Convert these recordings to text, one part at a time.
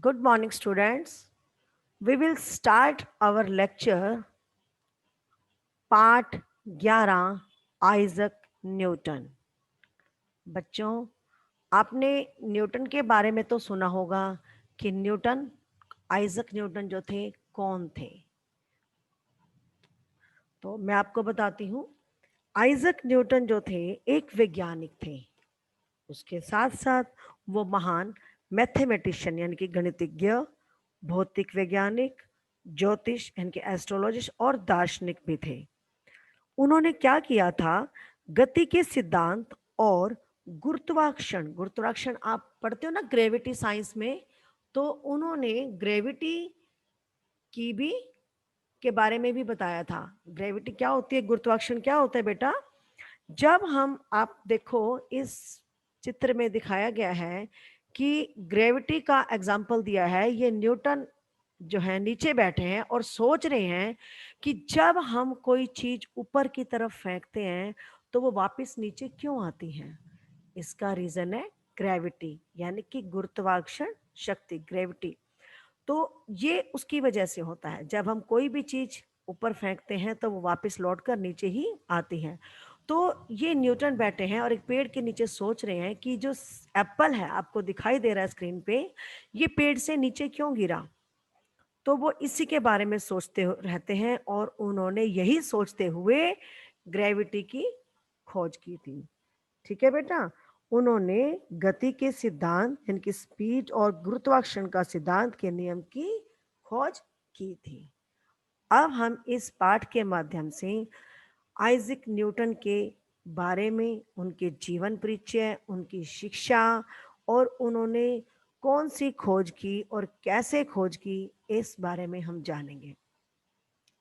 Good morning, students. We will start our lecture, part 11, Isaac Newton. बच्चों, आपने Newton के बारे में तो सुना होगा कि आइजक न्यूटन जो थे कौन थे। तो मैं आपको बताती हूँ। आइजक न्यूटन जो थे एक वैज्ञानिक थे। उसके साथ साथ वो महान मैथमेटिशियन यानी कि गणितज्ञ, भौतिक वैज्ञानिक, ज्योतिष यानी कि एस्ट्रोलॉजिस्ट और दार्शनिक भी थे। उन्होंने क्या किया था, गति के सिद्धांत और गुरुत्वाकर्षण गुरुत्वाकर्षण आप पढ़ते हो ना ग्रेविटी साइंस में, तो उन्होंने ग्रेविटी की भी के बारे में भी बताया था। ग्रेविटी क्या होती है, गुरुत्वाकर्षण क्या होता है बेटा। जब हम आप देखो, इस चित्र में दिखाया गया है कि ग्रेविटी का एग्जाम्पल दिया है। ये न्यूटन जो है नीचे बैठे हैं और सोच रहे हैं कि जब हम कोई चीज ऊपर की तरफ फेंकते हैं तो वो वापस नीचे क्यों आती है। इसका रीजन है ग्रेविटी यानी कि गुरुत्वाकर्षण शक्ति, ग्रेविटी। तो ये उसकी वजह से होता है, जब हम कोई भी चीज ऊपर फेंकते हैं तो वो वापस लौट कर नीचे ही आती है। तो ये न्यूटन बैठे हैं और एक पेड़ के नीचे सोच रहे हैं कि जो एप्पल है आपको दिखाई दे रहा है स्क्रीन पे, ये पेड़ से नीचे क्यों गिरा। तो वो इसी के बारे में रहते हैं और उन्होंने यही सोचते हुए ग्रेविटी की खोज की थी। ठीक है बेटा। उन्होंने गति के सिद्धांत यानी कि स्पीड और गुरुत्वाकर्षण का सिद्धांत के नियम की खोज की थी। अब हम इस पाठ के माध्यम से आइजक न्यूटन के बारे में, उनके जीवन परिचय, उनकी शिक्षा और उन्होंने कौन सी खोज की और कैसे खोज की, इस बारे में हम जानेंगे।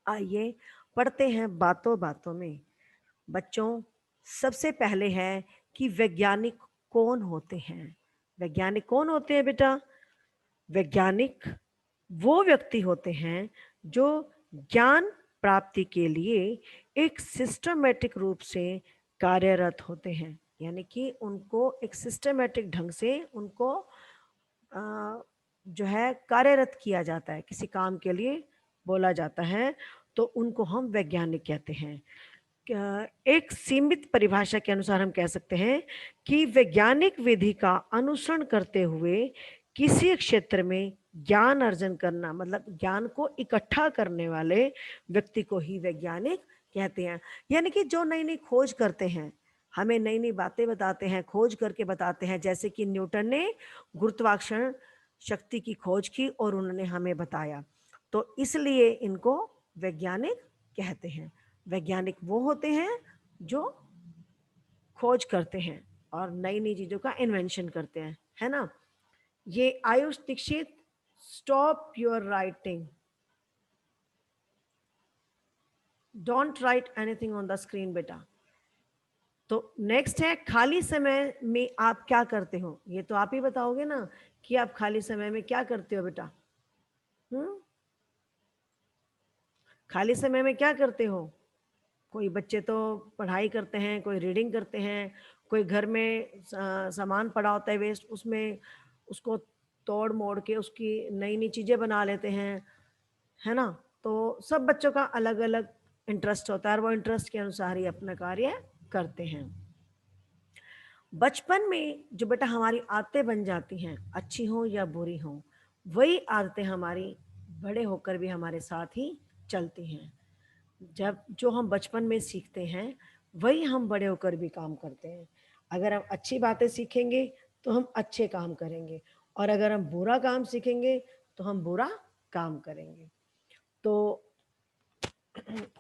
आइए पढ़ते हैं बातों बातों में। बच्चों, सबसे पहले है कि वैज्ञानिक कौन होते हैं। वैज्ञानिक कौन होते हैं बेटा। वैज्ञानिक वो व्यक्ति होते हैं जो ज्ञान प्राप्ति के लिए एक सिस्टमेटिक रूप से कार्यरत होते हैं। यानी कि उनको एक सिस्टमेटिक ढंग से उनको जो है कार्यरत किया जाता है, किसी काम के लिए बोला जाता है, तो उनको हम वैज्ञानिक कहते हैं। एक सीमित परिभाषा के अनुसार हम कह सकते हैं कि वैज्ञानिक विधि का अनुसरण करते हुए किसी क्षेत्र में ज्ञान अर्जन करना, मतलब ज्ञान को इकट्ठा करने वाले व्यक्ति को ही वैज्ञानिक कहते हैं। यानी कि जो नई नई खोज करते हैं, हमें नई नई बातें बताते हैं, खोज करके बताते हैं। जैसे कि न्यूटन ने गुरुत्वाकर्षण शक्ति की खोज की और उन्होंने हमें बताया, तो इसलिए इनको वैज्ञानिक कहते हैं। वैज्ञानिक वो होते हैं जो खोज करते हैं और नई नई चीजों का इन्वेंशन करते हैं, है ना। ये Ayush Dikshit, stop your writing, don't write anything on the screen बेटा। तो नेक्स्ट है, खाली समय में आप क्या करते हो। ये तो आप ही बताओगे ना कि आप खाली समय में क्या करते हो बेटा। हम्म, खाली समय में क्या करते हो। कोई बच्चे तो पढ़ाई करते हैं, कोई रीडिंग करते हैं, कोई घर में सामान पड़ा होता है वेस्ट, उसमें उसको तोड़ मोड़ के उसकी नई नई चीज़ें बना लेते हैं, है ना। तो सब बच्चों का अलग अलग इंटरेस्ट होता है और वो इंटरेस्ट के अनुसार ही अपना कार्य करते हैं। बचपन में जो बेटा हमारी आदतें बन जाती हैं, अच्छी हो या बुरी हो, वही आदतें हमारी बड़े होकर भी हमारे साथ ही चलती हैं। जब जो हम बचपन में सीखते हैं वही हम बड़े होकर भी काम करते हैं। अगर हम अच्छी बातें सीखेंगे तो हम अच्छे काम करेंगे, और अगर हम बुरा काम सीखेंगे तो हम बुरा काम करेंगे। तो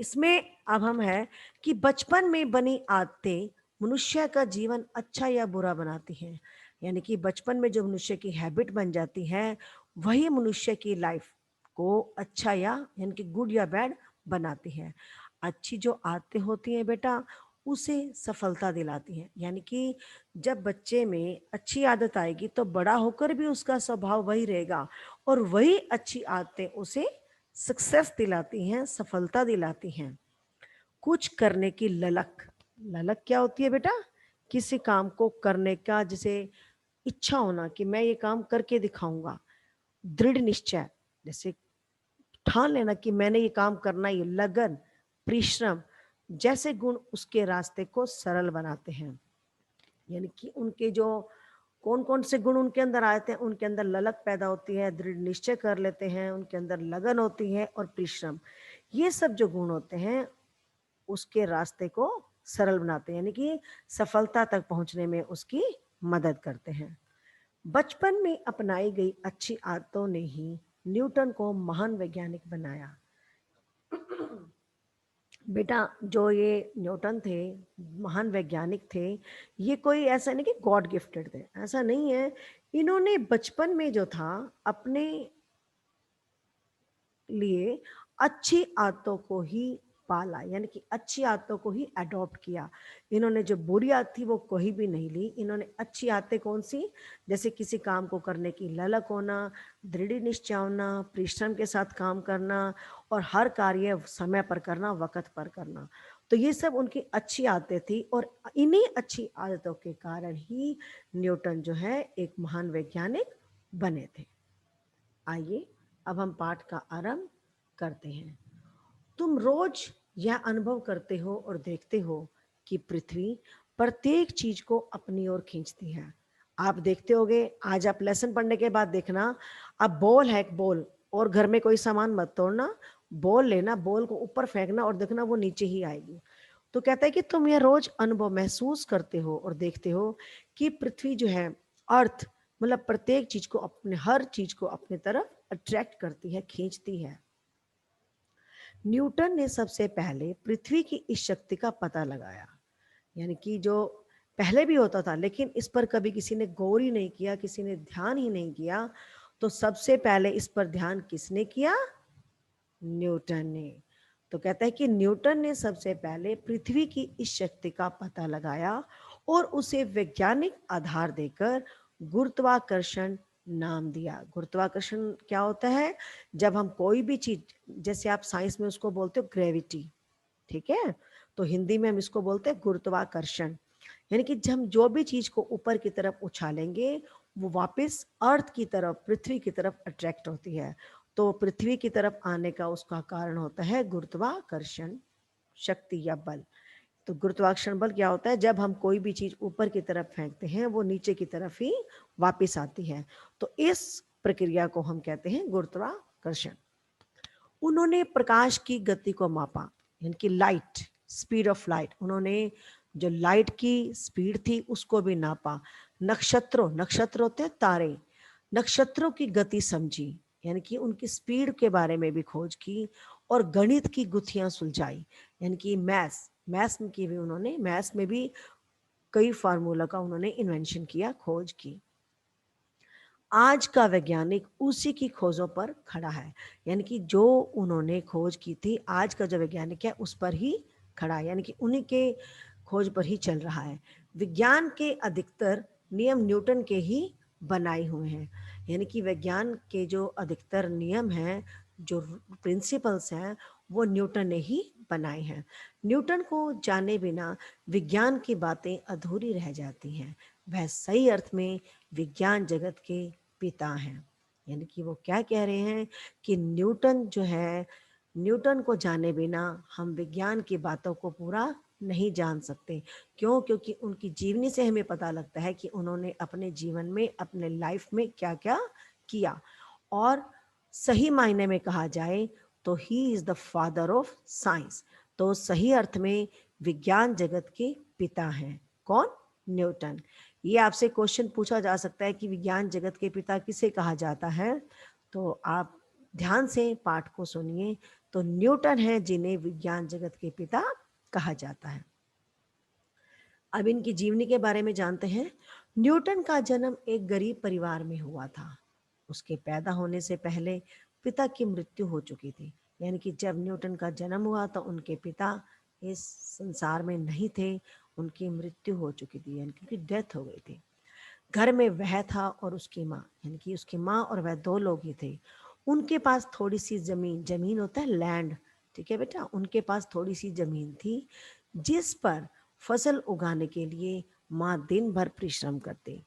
इसमें अब हम है कि बचपन में बनी आदतें मनुष्य का जीवन अच्छा या बुरा बनाती हैं। यानी कि बचपन में जो मनुष्य की हैबिट बन जाती है वही मनुष्य की लाइफ को अच्छा या यानी कि गुड या बैड बनाती है। अच्छी जो आदतें होती हैं बेटा, उसे सफलता दिलाती हैं। यानी कि जब बच्चे में अच्छी आदत आएगी तो बड़ा होकर भी उसका स्वभाव वही रहेगा, और वही अच्छी आदतें उसे सक्सेस दिलाती हैं, सफलता दिलाती हैं। कुछ करने की ललक, ललक क्या होती है बेटा, किसी काम को करने का जैसे इच्छा होना कि मैं ये काम करके दिखाऊंगा, दृढ़ निश्चय, जैसे ठान लेना कि मैंने ये काम करना, ये लगन, परिश्रम जैसे गुण उसके रास्ते को सरल बनाते हैं। यानी कि उनके जो कौन कौन से गुण उनके अंदर आए थे, उनके अंदर ललक पैदा होती है, दृढ़ निश्चय कर लेते हैं, उनके अंदर लगन होती है और परिश्रम, ये सब जो गुण होते हैं उसके रास्ते को सरल बनाते हैं, यानी कि सफलता तक पहुंचने में उसकी मदद करते हैं। बचपन में अपनाई गई अच्छी आदतों ने ही न्यूटन को महान वैज्ञानिक बनाया। बेटा जो ये न्यूटन थे, महान वैज्ञानिक थे, ये कोई ऐसा नहीं कि गॉड गिफ्टेड थे, ऐसा नहीं है। इन्होंने बचपन में जो था अपने लिए अच्छी आदतों को ही पाला, यानी कि अच्छी आदतों को ही अडॉप्ट किया। इन्होंने जो बुरी आदत थी वो कोई भी नहीं ली। इन्होंने अच्छी आदतें कौन सी, जैसे किसी काम को करने की ललक होना, दृढ़ निश्चय होना, परिश्रम के साथ काम करना और हर कार्य समय पर करना, वक्त पर करना, तो ये सब उनकी अच्छी आदतें थी। और इन्हीं अच्छी आदतों के कारण ही न्यूटन जो है एक महान वैज्ञानिक बने थे। आइए अब हम पाठ का आरंभ करते हैं। तुम रोज यह अनुभव करते हो और देखते हो कि पृथ्वी प्रत्येक चीज को अपनी ओर खींचती है। आप देखते होगे, आज आप लेसन पढ़ने के बाद देखना, अब बॉल है, एक बॉल, और घर में कोई सामान मत तोड़ना, बॉल लेना, बॉल को ऊपर फेंकना और देखना वो नीचे ही आएगी। तो कहता है कि तुम यह रोज अनुभव महसूस करते हो और देखते हो कि पृथ्वी जो है, अर्थ, मतलब प्रत्येक चीज को अपने, हर चीज को अपने तरफ अट्रैक्ट करती है, खींचती है। न्यूटन ने सबसे पहले पृथ्वी की इस शक्ति का पता लगाया, यानी कि जो पहले भी होता था लेकिन इस पर कभी किसी ने गौर ही नहीं किया, किसी ने ध्यान ही नहीं किया, तो सबसे पहले इस पर ध्यान किसने किया? न्यूटन ने। तो कहता है कि न्यूटन ने सबसे पहले पृथ्वी की इस शक्ति का पता लगाया और उसे वैज्ञानिक आधार देकर गुरुत्वाकर्षण नाम दिया। गुरुत्वाकर्षण क्या होता है? जब हम कोई भी चीज, जैसे आप साइंस में उसको बोलते हो ग्रेविटी, ठीक है, तो हिंदी में हम इसको बोलते हैं गुरुत्वाकर्षण। यानी कि जब हम जो भी चीज को ऊपर की तरफ उछालेंगे वो वापस अर्थ की तरफ, पृथ्वी की तरफ अट्रैक्ट होती है। तो पृथ्वी की तरफ आने का उसका कारण होता है गुरुत्वाकर्षण शक्ति या बल। तो गुरुत्वाकर्षण बल क्या होता है? जब हम कोई भी चीज ऊपर की तरफ फेंकते हैं वो नीचे की तरफ ही वापस आती है। तो इस प्रक्रिया को हम कहते हैं गुरुत्वाकर्षण। उन्होंने प्रकाश की गति को मापा, यानी कि लाइट, स्पीड ऑफ लाइट, उन्होंने जो लाइट की स्पीड थी उसको भी नापा। नक्षत्रों, नक्षत्र होते हैं तारे, नक्षत्रों की गति समझी, यानी कि उनकी स्पीड के बारे में भी खोज की। और गणित की गुत्थियां सुलझाई, यानी कि मैथ्स, मैथ्स में की भी उन्होंने, मैथ्स में भी कई फार्मूला का उन्होंने इन्वेंशन किया, खोज की। आज का वैज्ञानिक उसी की खोजों पर खड़ा है, यानी कि जो उन्होंने खोज की थी आज का जो वैज्ञानिक है उस पर ही खड़ा है, यानी कि उन्हीं के खोज पर ही चल रहा है। विज्ञान के अधिकतर नियम न्यूटन के ही बनाए हुए हैं, यानी कि विज्ञान के जो अधिकतर नियम हैं, जो प्रिंसिपल्स हैं, वो न्यूटन ने ही बनाए हैं। न्यूटन को जाने बिना विज्ञान की बातें अधूरी रह जाती हैं। वह सही अर्थ में विज्ञान जगत के पिता हैं। यानी कि वो क्या कह रहे हैं कि न्यूटन जो है, न्यूटन को जाने बिना हम विज्ञान की बातों को पूरा नहीं जान सकते। क्यों? क्योंकि उनकी जीवनी से हमें पता लगता है कि उन्होंने अपने जीवन में, अपने लाइफ में क्या क्या किया। और सही मायने में कहा जाए तो he is the father of science. तो सही अर्थ में विज्ञान जगत के पिता हैं। कौन? न्यूटन। ये आपसे क्वेश्चन पूछा जा सकता है कि विज्ञान जगत के पिता किसे कहा जाता है, तो आप ध्यान से पाठ को सुनिए। तो न्यूटन है जिन्हें विज्ञान जगत के पिता कहा जाता है। अब इनकी जीवनी के बारे में जानते हैं। न्यूटन का जन्म एक गरीब परिवार में हुआ था। उसके पैदा होने से पहले पिता की मृत्यु हो चुकी थी, यानी कि जब न्यूटन का जन्म हुआ तो उनके पिता इस संसार में नहीं थे, उनकी मृत्यु हो चुकी थी, यानी कि उनकी डेथ हो गई थी। घर में वह था और उसकी माँ, यानी कि उसकी माँ और वह दो लोग ही थे। उनके पास थोड़ी सी जमीन, जमीन होता है लैंड, ठीक है बेटा, उनके पास थोड़ी सी जमीन थी जिस पर फसल उगाने के लिए माँ दिन भर परिश्रम करती।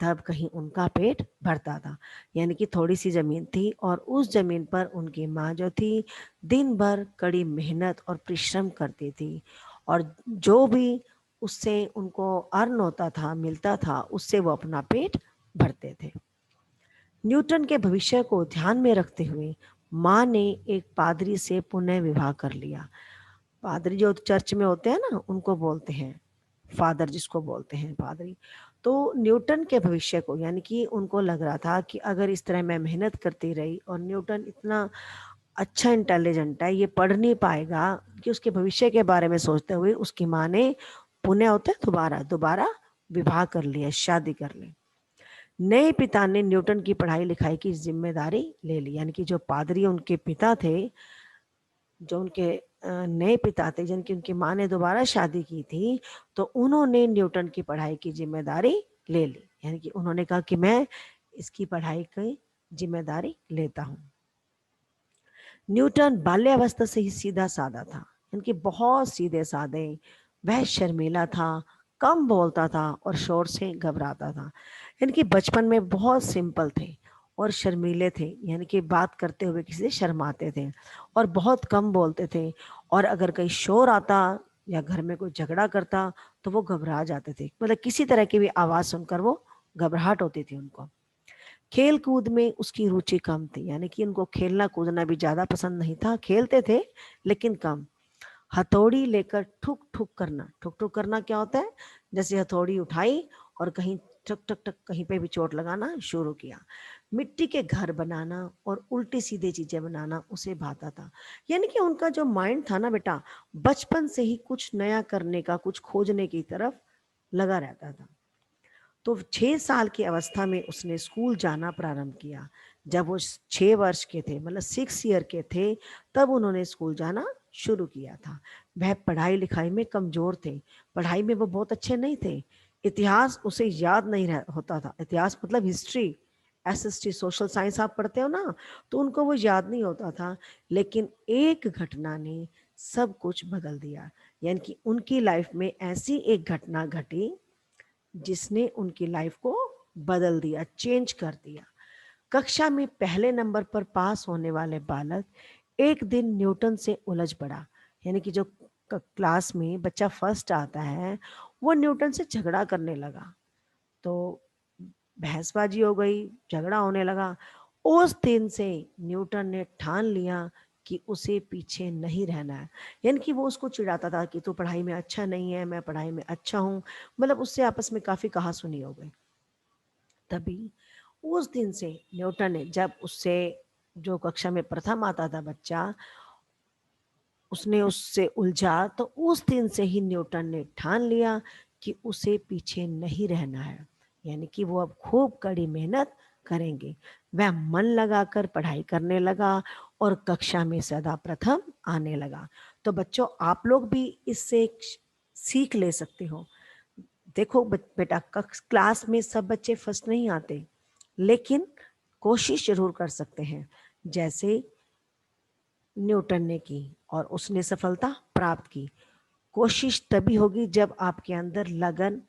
तब कहीं उनका पेट भरता था। यानी कि थोड़ी सी जमीन थी और उस जमीन पर उनकी माँ जो थी दिन भर कड़ी मेहनत और परिश्रम करती थी, और जो भी उससे उनको अर्न होता था, मिलता था, उससे वो अपना पेट भरते थे। न्यूटन के भविष्य को ध्यान में रखते हुए माँ ने एक पादरी से पुनः विवाह कर लिया। पादरी जो चर्च में होते हैं ना, उनको बोलते हैं फादर, जिसको बोलते हैं पादरी। तो न्यूटन के भविष्य को, यानी कि उनको लग रहा था कि अगर इस तरह मैं मेहनत करती रही, और न्यूटन इतना अच्छा इंटेलिजेंट है, ये पढ़ नहीं पाएगा, कि उसके भविष्य के बारे में सोचते हुए उसकी माँ ने पुनः होते दोबारा दोबारा विवाह कर लिया, शादी कर ली। नए पिता ने न्यूटन की पढ़ाई लिखाई की जिम्मेदारी ले ली। यानी कि जो पादरी उनके पिता थे, जो उनके नए पिता थे, जिनकी उनकी माँ ने दोबारा शादी की थी, तो उन्होंने न्यूटन की पढ़ाई की जिम्मेदारी ले ली। यानी कि उन्होंने कहा कि मैं इसकी पढ़ाई की जिम्मेदारी लेता हूँ। न्यूटन बाल्यावस्था से ही सीधा साधा था, यानी बहुत सीधे साधे। वह शर्मीला था, कम बोलता था और शोर से घबराता था। यानी कि बचपन में बहुत सिंपल थे और शर्मीले थे, यानी कि बात करते हुए किसी से शर्माते थे और बहुत कम बोलते थे। और अगर कहीं शोर आता या घर में कोई झगड़ा करता तो वो घबरा जाते थे, मतलब किसी तरह की भी आवाज़ सुनकर वो घबराहट होती थी उनको। खेल कूद में उसकी रुचि कम थी, यानी कि उनको खेलना कूदना भी ज्यादा पसंद नहीं था, खेलते थे लेकिन कम। हथौड़ी लेकर ठुक ठुक करना, ठुक ठुक करना क्या होता है, जैसे हथौड़ी उठाई और कहीं ठक ठक ठक कहीं पे भी चोट लगाना शुरू किया। मिट्टी के घर बनाना और उल्टी सीधे चीजें बनाना उसे भाता था। यानी कि उनका जो माइंड था ना बेटा, बचपन से ही कुछ नया करने का, कुछ खोजने की तरफ लगा रहता था। तो 6 साल की अवस्था में उसने स्कूल जाना प्रारंभ किया। जब वो 6 वर्ष के थे, मतलब 6 ईयर के थे, तब उन्होंने स्कूल जाना शुरू किया था। वह पढ़ाई लिखाई में कमजोर थे, पढ़ाई में वो बहुत अच्छे नहीं थे। इतिहास उसे याद नहीं होता था। इतिहास मतलब हिस्ट्री, एसएसटी, सोशल साइंस आप पढ़ते हो ना, तो उनको वो याद नहीं होता था। लेकिन एक घटना ने सब कुछ बदल दिया। यानी कि उनकी लाइफ में ऐसी एक घटना घटी जिसने उनकी लाइफ को बदल दिया, चेंज कर दिया। कक्षा में पहले नंबर पर पास होने वाले बालक एक दिन न्यूटन से उलझ पड़ा। यानी कि जो क्लास में बच्चा फर्स्ट आता है, वो न्यूटन से झगड़ा करने लगा। तो बहसबाजी हो गई, झगड़ा होने लगा। उस दिन से न्यूटन ने ठान लिया कि उसे पीछे नहीं रहना है। यानी कि वो उसको चिढ़ाता था कि तू पढ़ाई में अच्छा नहीं है, मैं पढ़ाई में अच्छा हूँ। मतलब उससे आपस में काफी कहासुनी हो गई। तभी उस दिन से न्यूटन ने, जब उससे जो कक्षा में प्रथम आता था बच्चा, उसने उससे उलझा, तो उस दिन से ही न्यूटन ने ठान लिया कि उसे पीछे नहीं रहना है। यानी कि वो अब खूब कड़ी मेहनत करेंगे। वह मन लगाकर पढ़ाई करने लगा और कक्षा में सदा प्रथम आने लगा। तो बच्चों, आप लोग भी इससे एक सीख ले सकते हो। देखो बेटा, क्लास में सब बच्चे फर्स्ट नहीं आते, लेकिन कोशिश जरूर कर सकते हैं, जैसे न्यूटन ने की और उसने सफलता प्राप्त की। कोशिश तभी होगी जब आपके अंदर लगन,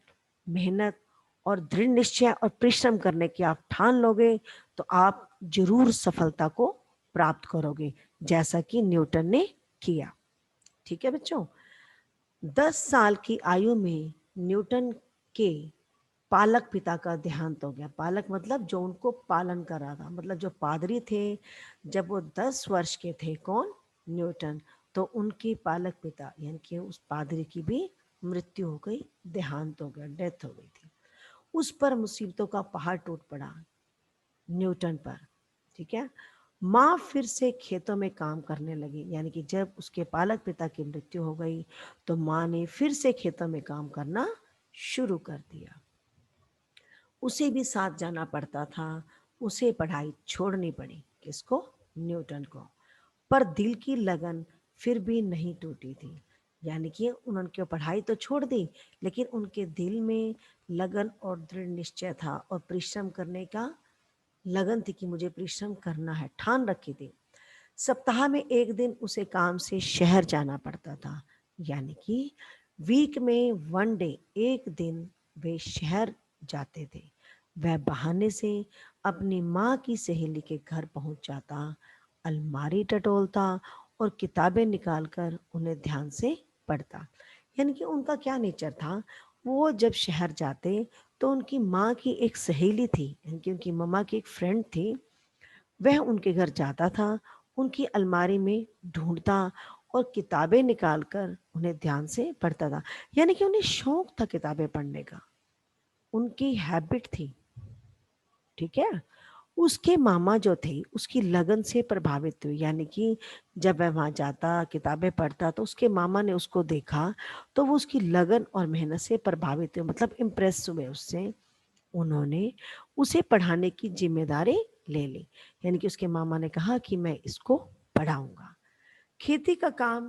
मेहनत और दृढ़ निश्चय और परिश्रम करने की आप ठान लोगे, तो आप जरूर सफलता को प्राप्त करोगे, जैसा कि न्यूटन ने किया। ठीक है बच्चों, 10 साल की आयु में न्यूटन के पालक पिता का देहांत हो गया। पालक मतलब जो उनको पालन कर रहा था, मतलब जो पादरी थे। जब वो 10 वर्ष के थे, कौन, न्यूटन, तो उनके पालक पिता यानी कि उस पादरी की भी मृत्यु हो गई, देहांत हो गया, डेथ हो गई थी। उस पर मुसीबतों का पहाड़ टूट पड़ा न्यूटन पर। ठीक है, माँ फिर से खेतों में काम करने लगी। यानी कि जब उसके पालक पिता की मृत्यु हो गई, तो माँ ने फिर से खेतों में काम करना शुरू कर दिया। उसे भी साथ जाना पड़ता था, उसे पढ़ाई छोड़नी पड़ी। किसको, न्यूटन को। पर दिल की लगन फिर भी नहीं टूटी थी। यानी कि उन्होंने पढ़ाई तो छोड़ दी, लेकिन उनके दिल में लगन और दृढ़ निश्चय था और परिश्रम करने का लगन थी कि मुझे परिश्रम करना है, ठान रखी थी। सप्ताह में एक दिन उसे काम से शहर जाना पड़ता था। यानी कि वीक में 1 डे, एक दिन वे शहर जाते थे। वह बहाने से अपनी माँ की सहेली के घर पहुंच जाता, अलमारी टटोलता और किताबें निकालकर उन्हें ध्यान से पढ़ता। यानी कि उनका क्या नेचर था, वो जब शहर जाते तो उनकी माँ की एक सहेली थी, यानी कि उनकी मम्मा की एक फ्रेंड थी, वह उनके घर जाता था, उनकी अलमारी में ढूंढता और किताबें निकालकर उन्हें ध्यान से पढ़ता था। यानी कि उन्हें शौक था किताबें पढ़ने का, उनकी हैबिट थी। ठीक है। उसके मामा जो थे उसकी लगन से प्रभावित हुए, यानी कि जब वह वहां जाता किताबें पढ़ता तो उसके मामा ने उसको देखा, तो वो उसकी लगन और मेहनत से प्रभावित हुए, मतलब इम्प्रेस हुए उससे। उन्होंने उसे पढ़ाने की जिम्मेदारी ले ली, यानी कि उसके मामा ने कहा कि मैं इसको पढ़ाऊंगा। खेती का काम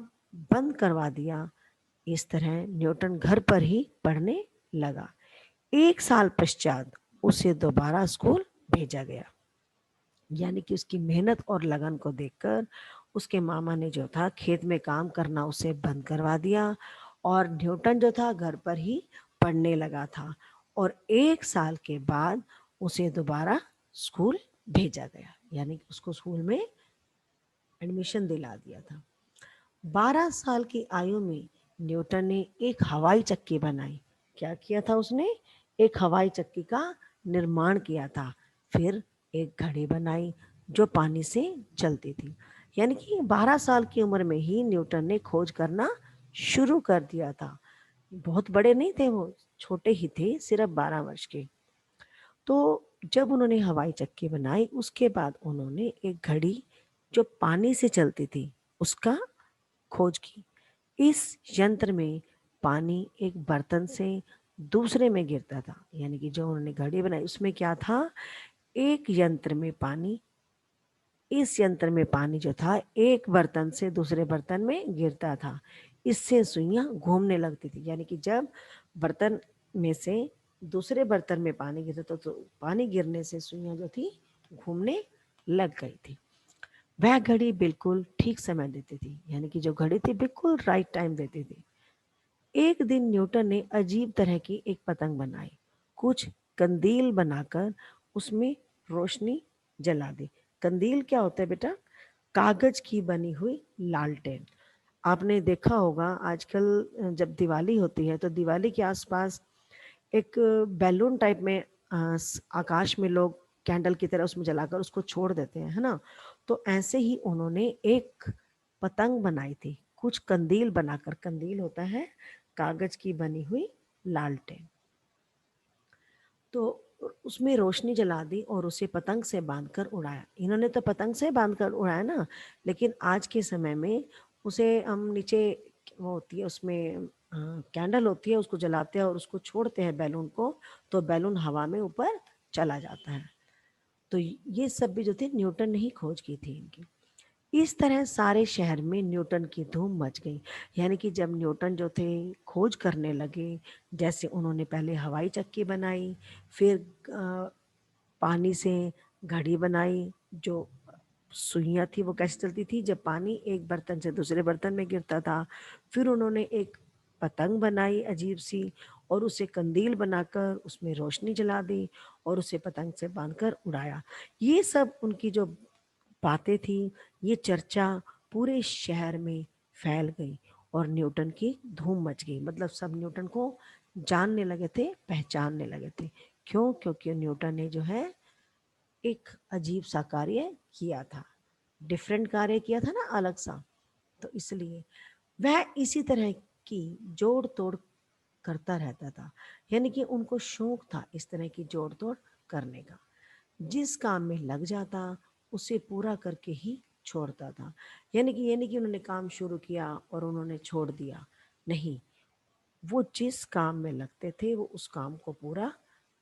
बंद करवा दिया। इस तरह न्यूटन घर पर ही पढ़ने लगा। 1 साल पश्चात उसे दोबारा स्कूल भेजा गया। यानी कि उसकी मेहनत और लगन को देखकर उसके मामा ने जो था खेत में काम करना उसे बंद करवा दिया, और न्यूटन जो था घर पर ही पढ़ने लगा था। और 1 साल के बाद उसे दोबारा स्कूल भेजा गया, यानी कि उसको स्कूल में एडमिशन दिला दिया था। 12 साल की आयु में न्यूटन ने एक हवाई चक्की बनाई। क्या किया था उसने? एक हवाई चक्की का निर्माण किया था। फिर एक घड़ी बनाई जो पानी से चलती थी। यानी कि 12 साल की उम्र में ही न्यूटन ने खोज करना शुरू कर दिया था। बहुत बड़े नहीं थे वो, छोटे ही थे, सिर्फ 12 वर्ष के। तो जब उन्होंने हवाई चक्की बनाई उसके बाद उन्होंने एक घड़ी जो पानी से चलती थी उसका खोज की। इस यंत्र में पानी एक बर्तन से दूसरे में गिरता था, यानी कि जो उन्होंने घड़ी बनाई उसमें क्या था, एक यंत्र में पानी, इस यंत्र में पानी जो था एक बर्तन से दूसरे बर्तन में गिरता था। इससे सुइयां घूमने लगती थी, यानी कि जब बर्तन में से दूसरे बर्तन में पानी गिरता तो पानी गिरने से सुइयां जो थी घूमने लग गई थी। वह घड़ी बिल्कुल ठीक समय देती थी, यानी कि जो घड़ी थी बिल्कुल राइट टाइम देती थी। एक दिन न्यूटन ने अजीब तरह की एक पतंग बनाई, कुछ कंदील बनाकर उसमें रोशनी जला दी। कंदील क्या होता है बेटा? कागज की बनी हुई लालटेन। आपने देखा होगा आजकल जब दिवाली होती है तो दिवाली के आसपास एक बैलून टाइप में आकाश में लोग कैंडल की तरह उसमें जलाकर उसको छोड़ देते हैं, है ना? तो ऐसे ही उन्होंने एक पतंग बनाई थी, कुछ कंदील बनाकर। कंदील होता है कागज की बनी हुई लालटेन। तो उसमें रोशनी जला दी और उसे पतंग से बांधकर उड़ाया। इन्होंने तो पतंग से बांधकर उड़ाया ना, लेकिन आज के समय में उसे हम नीचे, वो होती है उसमें कैंडल होती है, उसको जलाते हैं और उसको छोड़ते हैं बैलून को, तो बैलून हवा में ऊपर चला जाता है। तो ये सब भी जो थे न्यूटन ने ही खोज की थी इनकी। इस तरह सारे शहर में न्यूटन की धूम मच गई। यानी कि जब न्यूटन जो थे खोज करने लगे, जैसे उन्होंने पहले हवाई चक्की बनाई, फिर पानी से घड़ी बनाई, जो सुइयां थी वो कैसे चलती थी, जब पानी एक बर्तन से दूसरे बर्तन में गिरता था। फिर उन्होंने एक पतंग बनाई अजीब सी, और उसे कंदील बनाकर उसमें रोशनी जला दी और उसे पतंग से बांधकर उड़ाया। ये सब उनकी जो बातें थी, ये चर्चा पूरे शहर में फैल गई और न्यूटन की धूम मच गई। मतलब सब न्यूटन को जानने लगे थे, पहचानने लगे थे। क्यों? क्योंकि न्यूटन ने जो है एक अजीब सा कार्य किया था, डिफरेंट कार्य किया था ना, अलग सा। तो इसलिए वह इसी तरह की जोड़ तोड़ करता रहता था। यानी कि उनको शौक था इस तरह की जोड़ तोड़ करने का। जिस काम में लग जाता उसे पूरा करके ही छोड़ता था। यानी कि ये नहीं कि उन्होंने काम शुरू किया और उन्होंने छोड़ दिया, नहीं, वो जिस काम में लगते थे वो उस काम को पूरा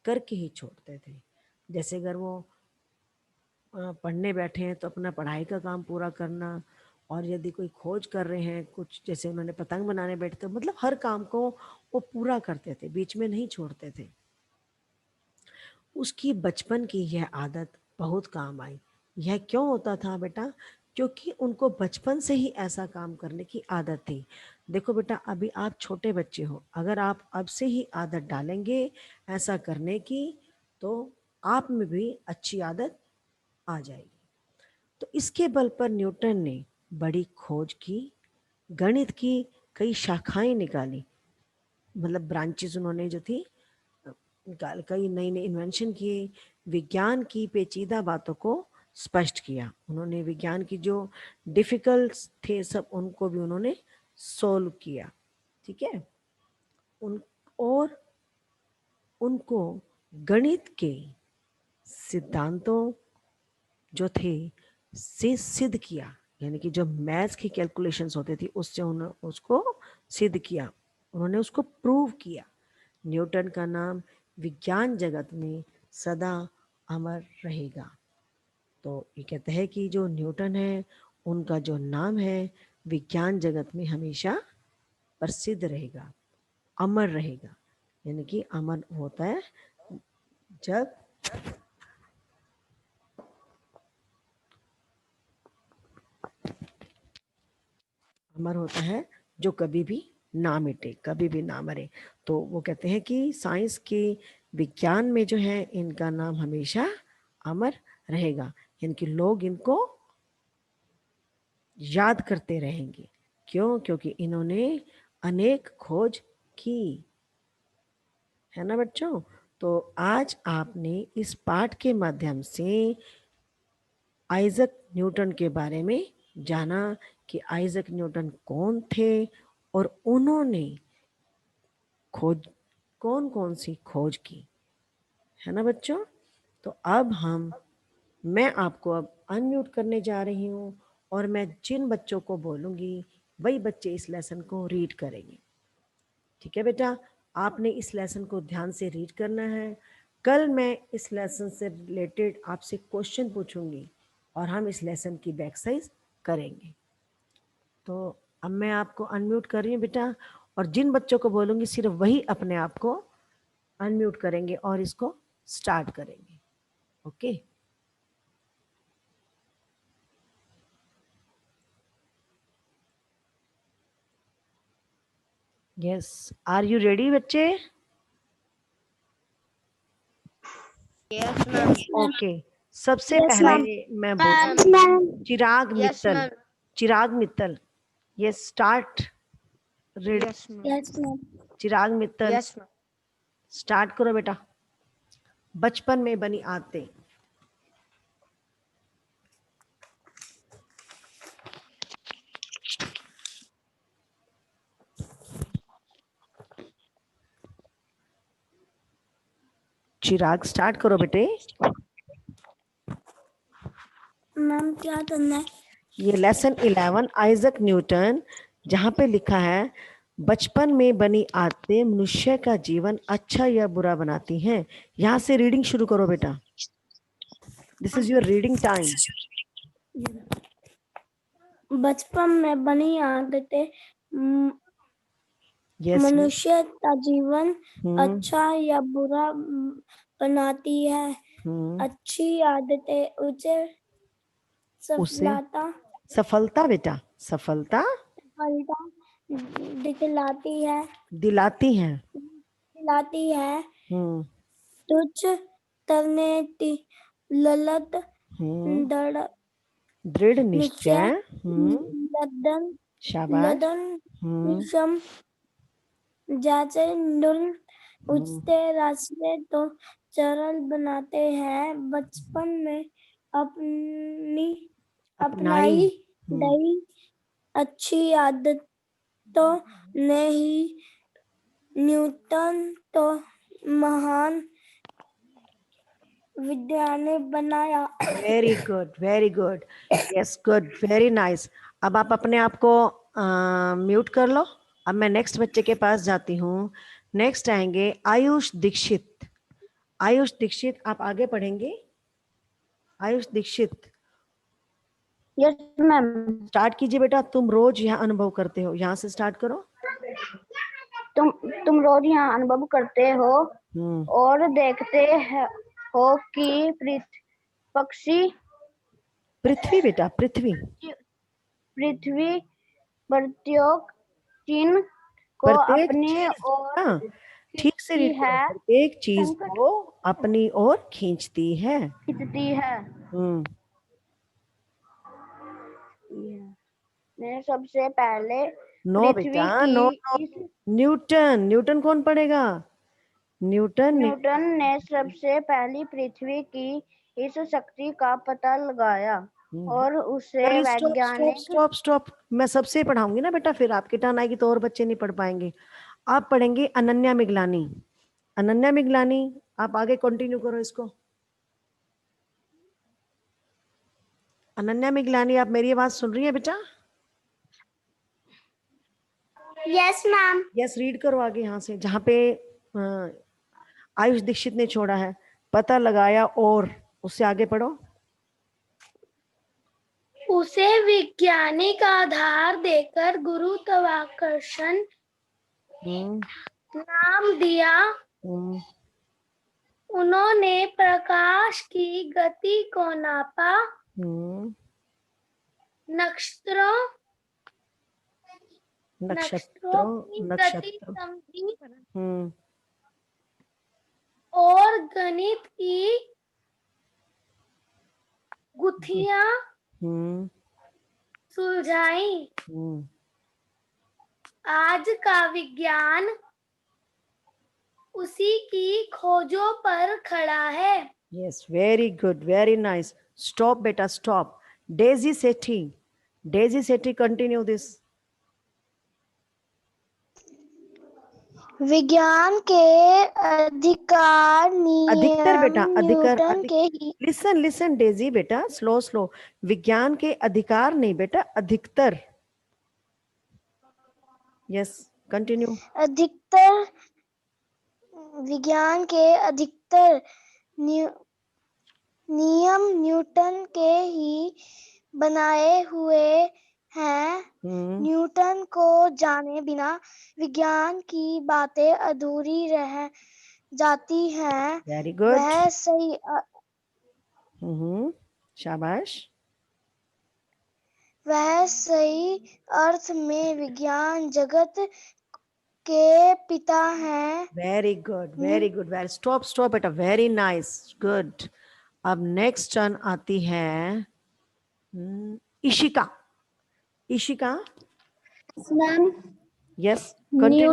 करके ही छोड़ते थे। जैसे अगर वो पढ़ने बैठे हैं तो अपना पढ़ाई का काम पूरा करना, और यदि कोई खोज कर रहे हैं कुछ, जैसे उन्होंने पतंग बनाने बैठे थे, मतलब हर काम को वो पूरा करते थे, बीच में नहीं छोड़ते थे। उसकी बचपन की यह आदत बहुत काम आई। यह क्यों होता था बेटा? क्योंकि उनको बचपन से ही ऐसा काम करने की आदत थी। देखो बेटा, अभी आप छोटे बच्चे हो, अगर आप अब से ही आदत डालेंगे ऐसा करने की, तो आप में भी अच्छी आदत आ जाएगी। तो इसके बल पर न्यूटन ने बड़ी खोज की, गणित की कई शाखाएं निकाली, मतलब ब्रांचेस उन्होंने जो थी निकाल, कई नई नई इन्वेंशन किए, विज्ञान की पेचीदा बातों को स्पष्ट किया। उन्होंने विज्ञान की जो डिफिकल्ट थे सब उनको भी उन्होंने सोल्व किया। ठीक है। और उनको गणित के सिद्धांतों जो थे से सिद्ध किया, यानी कि जो मैथ्स की कैलकुलेशंस होते थी उससे उन्होंने उसको सिद्ध किया, उन्होंने उसको प्रूव किया। न्यूटन का नाम विज्ञान जगत में सदा अमर रहेगा। तो ये कहते हैं कि जो न्यूटन है उनका जो नाम है विज्ञान जगत में हमेशा प्रसिद्ध रहेगा, अमर रहेगा। यानी कि अमर होता है जब अमर होता है जो कभी भी ना मिटे, कभी भी ना मरे। तो वो कहते हैं कि साइंस के विज्ञान में जो है इनका नाम हमेशा अमर रहेगा, यानी कि लोग इनको याद करते रहेंगे। क्यों? क्योंकि इन्होंने अनेक खोज की है ना बच्चों। तो आज आपने इस पाठ के माध्यम से आइजक न्यूटन के बारे में जाना कि आइजक न्यूटन कौन थे और उन्होंने खोज कौन कौन सी खोज की, है ना बच्चों। तो अब मैं आपको अब अनम्यूट करने जा रही हूँ और मैं जिन बच्चों को बोलूँगी वही बच्चे इस लेसन को रीड करेंगे। ठीक है बेटा, आपने इस लेसन को ध्यान से रीड करना है। कल मैं इस लेसन से रिलेटेड आपसे क्वेश्चन पूछूंगी और हम इस लेसन की बैक साइज करेंगे। तो अब मैं आपको अनम्यूट कर रही हूँ बेटा, और जिन बच्चों को बोलूँगी सिर्फ वही अपने आप को अनम्यूट करेंगे और इसको स्टार्ट करेंगे। Okay. Yes, are you ready बच्चे? Yes ma'am. ओके। सबसे Yes, पहले ma'am. मैं Ma'am. बोलूंगी चिराग यस मित्तल। मैम। चिराग मित्तल, ये start ready. Yes ma'am. Yes, ma'am. Chirag Mittal yes ma'am. Start करो बेटा। बचपन में बनी आदतें। चिराग स्टार्ट करो बेटे। मैम क्या करना है? ये लेसन 11 आइजक न्यूटन, जहाँ पे लिखा है बचपन में बनी आदतें मनुष्य का जीवन अच्छा या बुरा बनाती हैं। यहाँ से रीडिंग शुरू करो बेटा। This is your reading time. बचपन में बनी आदतें यस। मनुष्य का जीवन अच्छा या बुरा बनाती है। अच्छी आदतें उसे सफलता बेटा, सफलता दिखलाती है, दिलाती हैं। दिलाती है। तुच्छ करने की ललत, दृढ़ निश्चय, लदन शाबाश, विषम जैसे नूल उठते रास्ते तो सरल बनाते हैं। बचपन में अपनाई गई अच्छी आदतों ने ही न्यूटन तो महान विज्ञानी बनाया। Very good, very good. Yes, good, very nice. अब आप अपने आप को म्यूट कर लो। अब मैं नेक्स्ट बच्चे के पास जाती हूँ। नेक्स्ट आएंगे आयुष दीक्षित। आयुष दीक्षित, आप आगे पढ़ेंगे। Ayush Dikshit yes ma'am. Start कीजिए बेटा। तुम रोज यहाँ अनुभव करते हो, यहाँ से स्टार्ट करो। तुम रोज यहाँ अनुभव करते हो और देखते हो कि पक्षी पृथ्वी बेटा, पृथ्वी प्रत्येक चिन्ह को अपने और ठीक से रीड करो, प्रत्येक चीज संकट को अपनी ओर खींचती है। खींचती है। ने सबसे पहले नो पृथ्वी बेटा, की नो नो, न्यूटन, न्यूटन कौन पढ़ेगा? न्यूटन न्यूटन ने सबसे पहली पृथ्वी की इस शक्ति का पता लगाया और उसे चलिए स्टॉप स्टॉप वैज्ञानिक स्टॉप स्टॉप, मैं सबसे पढ़ाऊंगी ना बेटा, फिर आपकी टर्न आएगी तो और बच्चे नहीं पढ़ पाएंगे। आप पढ़ेंगे अनन्या मिगलानी। अनन्या मिगलानी, आप आगे कंटिन्यू करो इसको। अनन्या मिगलानी, आप मेरी आवाज सुन रही है बेटा? Yes ma'am. यस, रीड करो आगे यहाँ से, जहाँ पे आयुष दीक्षित ने छोड़ा है, पता लगाया और उससे आगे पढ़ो। उसे वैज्ञानिक आधार देकर गुरुत्वाकर्षण नाम दिया। उन्होंने प्रकाश की गति को नापा। नक्षत्रों की गति समझी और गणित की गुत्थियां सुलझाई। आज का विज्ञान उसी की खोजों पर खड़ा है। Yes, very good, very nice. Stop बेटा, stop. Daisy Sethi, Daisy Sethi, continue this. विज्ञान के अधिकार अधिकतर बेटा, नियम अधिकार, न्यूटन के ही लिसन लिसन डेजी बेटा, स्लो स्लो। विज्ञान के अधिकार नहीं बेटा, अधिकतर। Yes, continue. अधिकतर विज्ञान के अधिकतर नियम न्यूटन के ही बनाए हुए हैं। न्यूटन को जाने बिना विज्ञान की बातें अधूरी रह जाती हैं। वेरी गुड, वह सही शाबाश। वह सही अर्थ में विज्ञान जगत के पिता हैं। Very good, very good, very, stop stop बेटा, वेरी नाइस, गुड। अब नेक्स्ट टर्न आती है Ishika. Ishika, ma'am, yes, continue.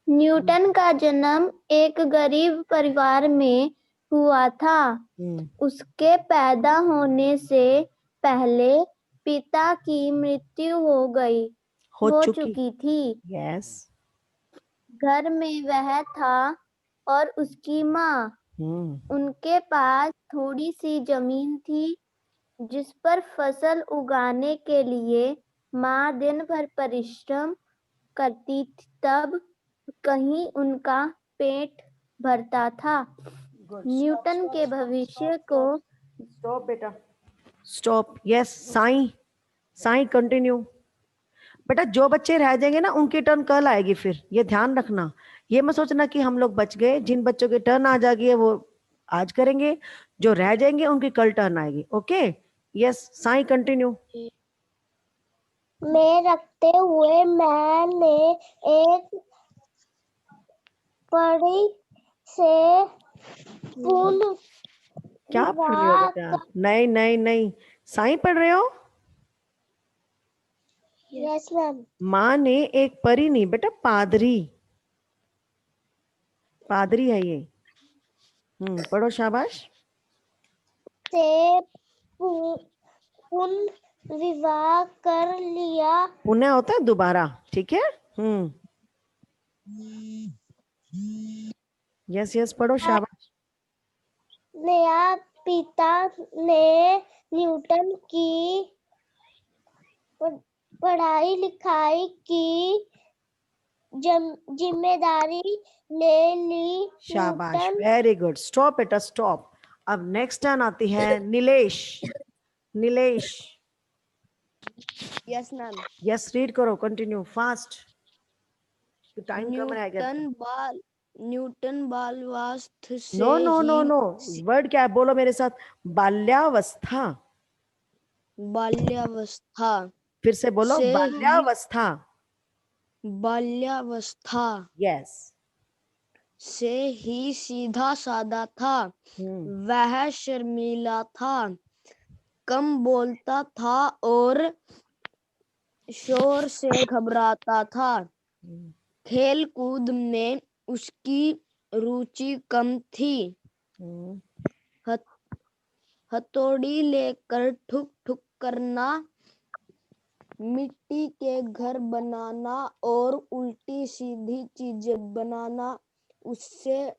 Newton का जन्म एक गरीब परिवार में हुआ था। उसके पैदा होने से पहले पिता की मृत्यु हो चुकी थी। यस। घर में वह था और उसकी माँ। उनके पास थोड़ी सी जमीन थी जिस पर फसल उगाने के लिए माँ दिन भर परिश्रम करती थी, तब कहीं उनका पेट भरता था। न्यूटन के भविष्य को स्टॉप बेटा, stop. Yes, Sai, Sai, continue. बेटा जो बच्चे रह जाएंगे ना उनकी टर्न कल आएगी, फिर ये ध्यान रखना। ये मत सोचना कि हम लोग बच गए, जिन बच्चों की टर्न आ जाएगी वो आज करेंगे, जो रह जाएंगे उनकी कल टर्न आएगी। Okay, yes, Sai, continue. में रखते हुए मैंने एक परी से पुल क्या पढ़ रहे हो बेटा? नहीं नहीं नहीं, साई पढ़ रहे हो? Yes ma'am. माँ ने एक परी नहीं बेटा, पादरी, पादरी है ये। पढ़ो, शाबाश। से पुनः विवाह कर लिया। पुनः होता है दोबारा, ठीक है। यस यस, पढ़ो, शाबाश। नया पिता ने न्यूटन की पढ़ाई लिखाई की जिम्मेदारी ले ली। शाबाश, वेरी गुड। स्टॉप बेटा, स्टॉप। अब नेक्स्ट टर्न आती है Nilesh. Nilesh, yes ma'am. Yes, read करो, कंटिन्यू, फास्ट, टाइम कम रहेगा। न्यूटन बाल्यावस्था से no no no no, word क्या है, बोलो मेरे साथ, बाल्यावस्था। बाल्यावस्था फिर से बोलो, बाल्यावस्था। बाल्यावस्था यस। से ही सीधा साधा था। वह शर्मीला था, कम बोलता था और शोर से घबराता था। खेल कूद में उसकी रुचि कम थी। हथौड़ी लेकर ठुक ठुक करना, मिट्टी के घर बनाना और उल्टी सीधी चीजें बनाना उससे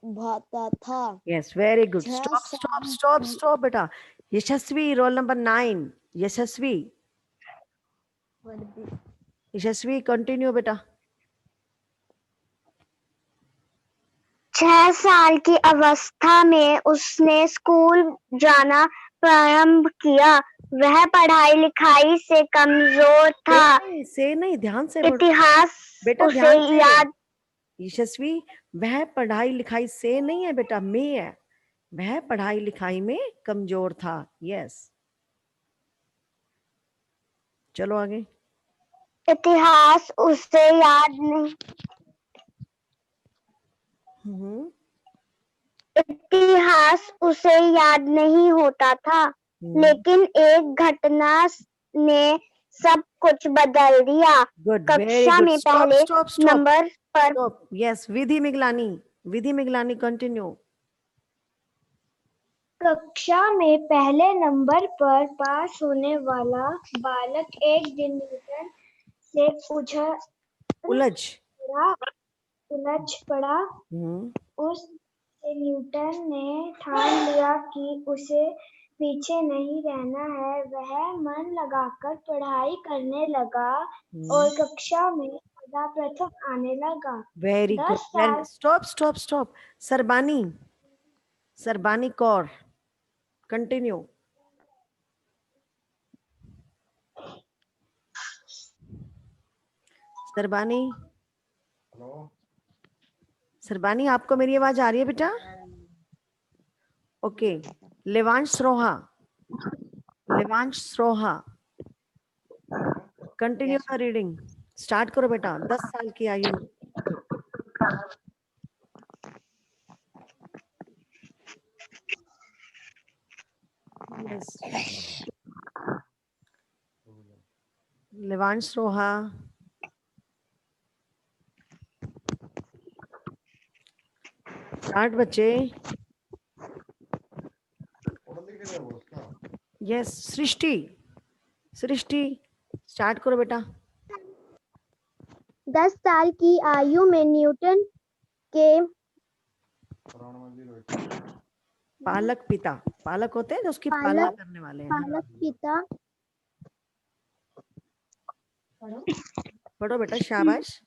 भाता था। Yes, very good. 6 स्टॉप साल स्टॉप स्टॉप स्टॉप बेटा। यशस्वी, रोल नंबर 9। यशस्वी, यशस्वी कंटिन्यू बेटा। 6 साल की अवस्था में उसने स्कूल जाना प्रारंभ किया। वह पढ़ाई लिखाई से कमजोर था। से नहीं, ध्यान से पढ़ो इतिहास बेटा, उसे ध्यान से। याद। यशस्वी, वह पढ़ाई लिखाई से नहीं है बेटा, में है। वह पढ़ाई लिखाई में कमजोर था। यस, चलो आगे। इतिहास उसे याद नहीं। इतिहास उसे याद नहीं होता था, लेकिन एक घटना ने सब कुछ बदल दिया। गुड, वेरी कक्षा गुड। में स्टॉप पहले स्टॉप स्टॉप नंबर पर। स्टॉप। यस, विधि मिगलानी, विधि मिगलानी कंटिन्यू। कक्षा में पहले नंबर पर पास होने वाला बालक एक दिन न्यूटन से उलझ पड़ा। उस न्यूटन ने ठान लिया कि उसे पीछे नहीं रहना है। वह मन लगाकर पढ़ाई करने लगा और कक्षा में सदा प्रथम आने लगा। Very 10 good. साल। Stop stop stop. Sarbani, Sarbani Kaur continue. Sarbani, Sarbani, आपको मेरी आवाज आ रही है बेटा? Okay. Levansh Sroha, Levansh Sroha continue the reading. Start करो बेटा। 10 साल की आयु में। यस, लेवांश स्रोहा। स्टार्ट बच्चे। यस, सृष्टि, सृष्टि स्टार्ट करो बेटा। 10 साल की आयु में न्यूटन के पालक पिता, पालक होते हैं जो उसकी पालना करने वाले हैं। पालक पिता पढ़ो बेटा, शाबाश।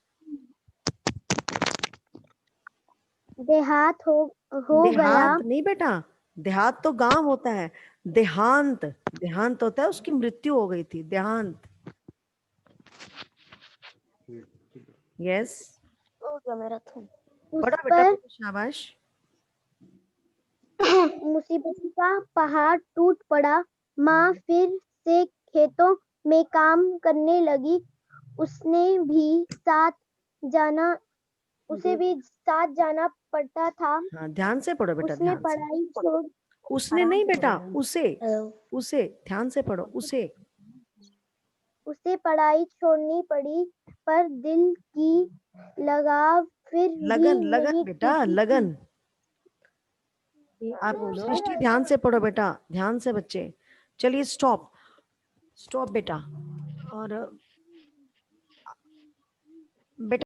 देहात हो गया। देहांत नहीं बेटा, देहात तो गांव होता है। देहांत, देहांत होता है उसकी मृत्यु हो गई थी। देहांत। यस, हो गया मेरा तो। पढ़ो बेटा, शाबाश। मुसीबत का पहाड़ टूट पड़ा। माँ फिर से खेतों में काम करने लगी। उसे भी साथ जाना पड़ता था। हाँ, ध्यान से पढ़ो बेटा, उसने ध्यान से। पढ़ाई छोड़ उसने नहीं बेटा, उसे, उसे ध्यान से पढ़ो। उसे पढ़ाई छोड़नी पड़ी, पर दिल की लगाव फिर लगन, भी लगन नहीं बेटा, टूटी थी। लगन। आप सृष्टि ध्यान से पढ़ो बेटा, ध्यान से बच्चे। चलिए स्टॉप, स्टॉप बेटा। और बेटा